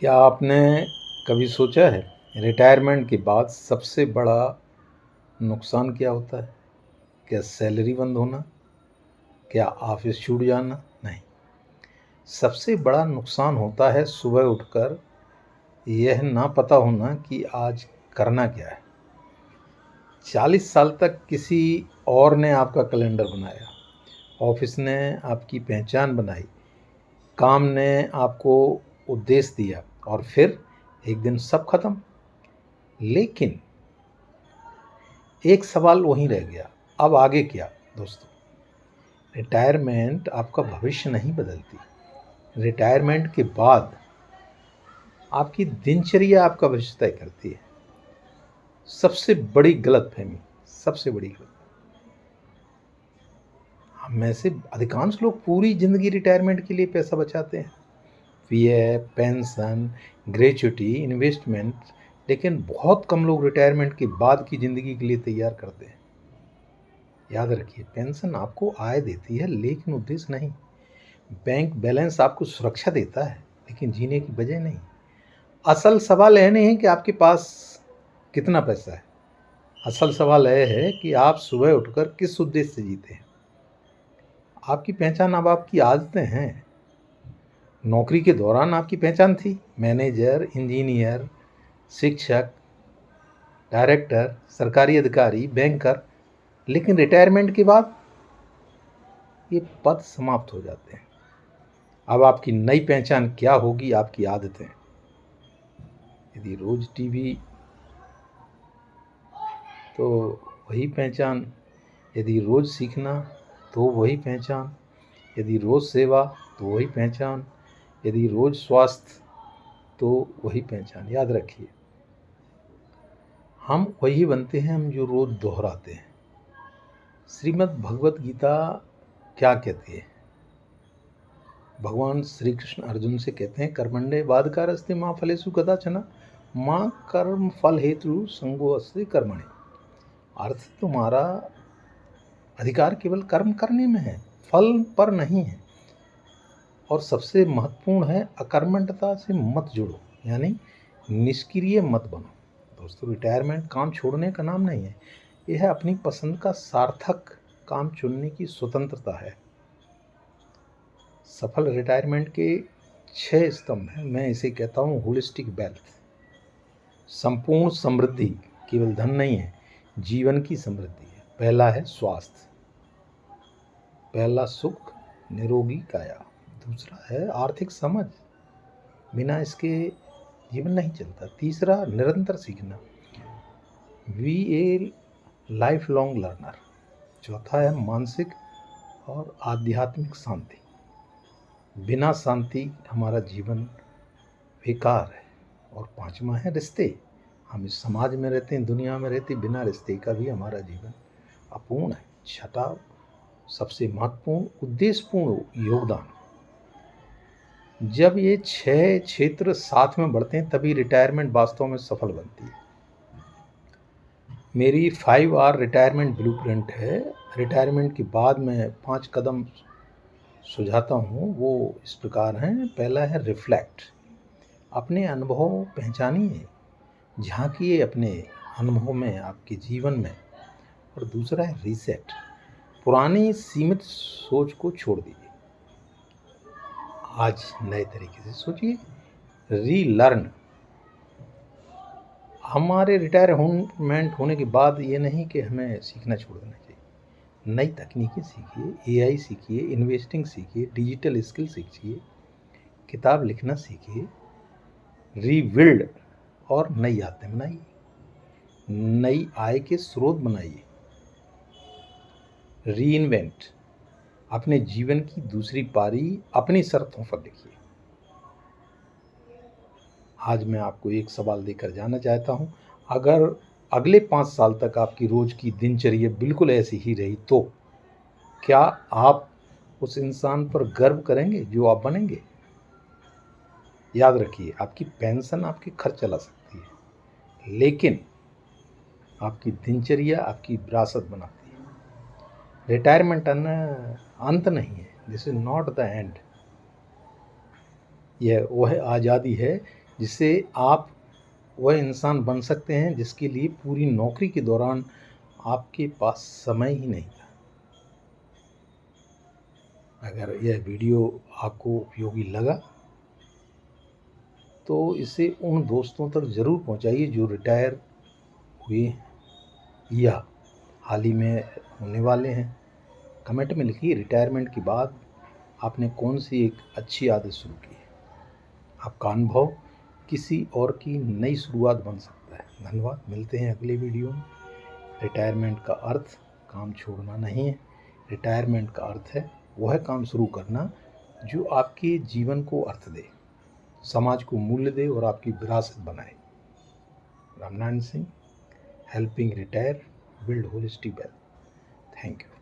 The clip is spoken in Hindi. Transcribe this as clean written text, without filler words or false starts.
क्या आपने कभी सोचा है रिटायरमेंट के बाद सबसे बड़ा नुकसान क्या होता है? क्या सैलरी बंद होना? क्या ऑफिस छूट जाना? नहीं, सबसे बड़ा नुकसान होता है सुबह उठकर यह ना पता होना कि आज करना क्या है। 40 साल तक किसी और ने आपका कैलेंडर बनाया, ऑफिस ने आपकी पहचान बनाई, काम ने आपको उद्देश्य दिया और फिर एक दिन सब खत्म। लेकिन एक सवाल वहीं रह गया, अब आगे क्या? दोस्तों, रिटायरमेंट आपका भविष्य नहीं बदलती। रिटायरमेंट के बाद आपकी दिनचर्या आपका भविष्य तय करती है। सबसे बड़ी गलतफहमी, सबसे बड़ी गलत, हम में से अधिकांश लोग पूरी जिंदगी रिटायरमेंट के लिए पैसा बचाते हैं, पीएफ, पेंशन, ग्रेच्युटी, इन्वेस्टमेंट। लेकिन बहुत कम लोग रिटायरमेंट के बाद की जिंदगी के लिए तैयार करते हैं। याद रखिए, पेंशन आपको आय देती है लेकिन उद्देश्य नहीं। बैंक बैलेंस आपको सुरक्षा देता है लेकिन जीने की वजह नहीं। असल सवाल यह नहीं है कि आपके पास कितना पैसा है, असल सवाल यह है कि आप सुबह उठकर किस उद्देश्य से जीते हैं। आपकी पहचान अब आपकी आदतें हैं। नौकरी के दौरान आपकी पहचान थी मैनेजर, इंजीनियर, शिक्षक, डायरेक्टर, सरकारी अधिकारी, बैंकर। लेकिन रिटायरमेंट के बाद ये पद समाप्त हो जाते हैं। अब आपकी नई पहचान क्या होगी? आपकी आदतें। यदि रोज टीवी तो वही पहचान, यदि रोज सीखना तो वही पहचान, यदि रोज सेवा तो वही पहचान, यदि रोज स्वास्थ्य तो वही पहचान। याद रखिए, हम वही बनते हैं हम जो रोज दोहराते हैं। श्रीमद् भगवत गीता क्या कहती है? भगवान श्री कृष्ण अर्जुन से कहते हैं, कर्मण्डे बाधकारस्ते माँ फलेषु कदाचन माँ कर्म फल हेतु संगो अस्ति कर्मणि। अर्थ तुम्हारा अधिकार केवल कर्म करने में है, फल पर नहीं है। और सबसे महत्वपूर्ण है, अकर्मण्यता से मत जुड़ो, यानी निष्क्रिय मत बनो। दोस्तों, रिटायरमेंट काम छोड़ने का नाम नहीं है, यह है अपनी पसंद का सार्थक काम चुनने की स्वतंत्रता है। सफल रिटायरमेंट के 6 स्तंभ हैं। मैं इसे कहता हूँ होलिस्टिक वेल्थ। संपूर्ण समृद्धि केवल धन नहीं है, जीवन की समृद्धि है। पहला है स्वास्थ्य, पहला सुख निरोगी काया। दूसरा है आर्थिक समझ, बिना इसके जीवन नहीं चलता। तीसरा निरंतर सीखना, V A life long learner. चौथा है मानसिक और आध्यात्मिक शांति, बिना शांति हमारा जीवन बेकार है। और पांचवा है रिश्ते, हम इस समाज में रहते हैं, दुनिया में रहते, बिना रिश्ते का भी हमारा जीवन अपूर्ण है। छठा सबसे महत्वपूर्ण उद्देश्यपूर्ण योगदान। जब ये 6 क्षेत्र साथ में बढ़ते हैं तभी रिटायरमेंट वास्तव में सफल बनती है। मेरी 5R रिटायरमेंट ब्लूप्रिंट है। रिटायरमेंट के बाद मैं 5 कदम सुझाता हूँ, वो इस प्रकार हैं। पहला है रिफ्लेक्ट, अपने अनुभव पहचानिए, झांकिए अपने अनुभव में, आपके जीवन में। और दूसरा है रीसेट, पुरानी सीमित सोच को छोड़ दीजिए, आज नए तरीके से सोचिए। रीलर्न, हमारे रिटायरमेंट होने के बाद ये नहीं कि हमें सीखना छोड़ देना चाहिए। नई तकनीकें सीखिए, एआई सीखिए, इन्वेस्टिंग सीखिए, डिजिटल स्किल सीखिए, किताब लिखना सीखिए। रीबिल्ड, और नई आदतें बनाइए, नई आय के स्रोत बनाइए। रीइन्वेंट, अपने जीवन की दूसरी पारी अपनी शर्तों पर लिखिए। आज मैं आपको एक सवाल देकर जाना चाहता हूं, अगर अगले 5 साल तक आपकी रोज की दिनचर्या बिल्कुल ऐसी ही रही तो क्या आप उस इंसान पर गर्व करेंगे जो आप बनेंगे? याद रखिए, आपकी पेंशन आपके खर्च चला सकती है लेकिन आपकी दिनचर्या आपकी विरासत बनाती है। रिटायरमेंट अंत नहीं है, this is not the end. यह वह आज़ादी है जिससे आप वह इंसान बन सकते हैं जिसके लिए पूरी नौकरी के दौरान आपके पास समय ही नहीं था। अगर यह वीडियो आपको उपयोगी लगा तो इसे उन दोस्तों तक ज़रूर पहुंचाइए जो रिटायर हुए या हाल ही में होने वाले हैं। कमेंट में लिखिए रिटायरमेंट के बाद आपने कौन सी एक अच्छी आदत शुरू की है। आपका अनुभव किसी और की नई शुरुआत बन सकता है। धन्यवाद। मिलते हैं अगले वीडियो में। रिटायरमेंट का अर्थ काम छोड़ना नहीं है। रिटायरमेंट का अर्थ है वह काम शुरू करना जो आपके जीवन को अर्थ दे, समाज को मूल्य दे और आपकी विरासत बनाए। Ramnarayan Singh, helping retire build holistic wealth. Thank you.